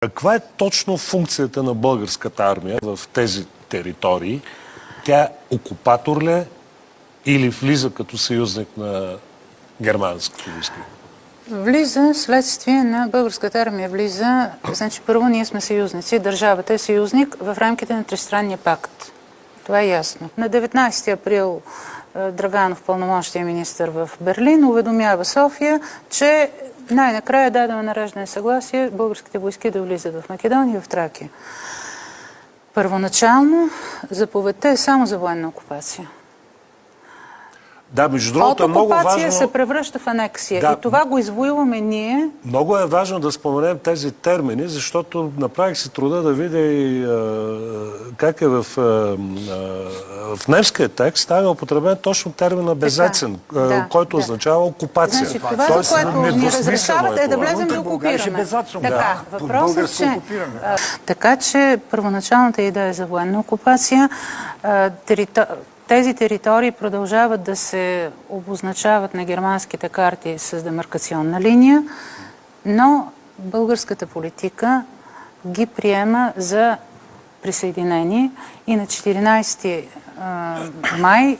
Каква е точно функцията на българската армия в тези територии? Тя е окупатор ли е или влиза като съюзник на германските войски? Влиза следствие на българската армия. Влиза, значи първо ние сме съюзници, държавата е съюзник в рамките на Тристранния пакт. Това е ясно. На 19 април Драганов, пълномощния министър в Берлин, уведомява София, че най-накрая дадено нареждане съгласие българските войски да влизат в Македония и в Тракия. Първоначално заповедта е само за военна окупация. Да, между другото, от окупация много важно се превръща в анексия. Да. И това го извоюваме ние. Много е важно да споменем тези термини, защото направих си труда да видя и как е в немския текст. Там е употребен точно термина безецен, който означава окупация. Значи, това, за което ни разрешават, е да влезем да окупираме. Така, въпросът е, че... Така че първоначалната идея е за военна окупация. Тези територии продължават да се обозначават на германските карти с демаркационна линия, но българската политика ги приема за присъединение и на 14 май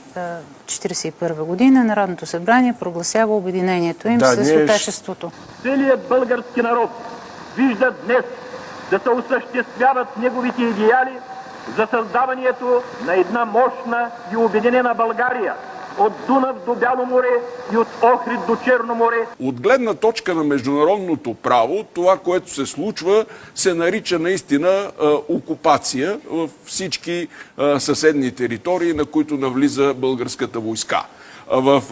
1941 година Народното събрание прогласява обединението им с Отечеството. Целият български народ вижда днес да се осъществяват неговите идеали за създаването на една мощна и обединена България от Дунав до Бяло море и от Охрид до Черно море. От гледна точка на международното право, това, което се случва, се нарича наистина окупация в всички съседни територии, на които навлиза българската войска. В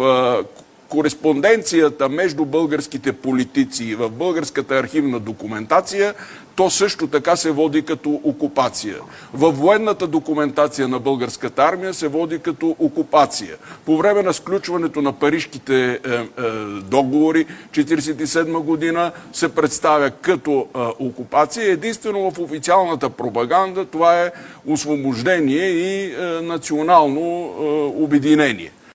кореспонденцията между българските политици и в българската архивна документация, то също така се води като окупация. Във военната документация на българската армия се води като окупация. По време на сключването на парижките договори 1947 година се представя като окупация. Единствено в официалната пропаганда това е освобождение и национално обединение.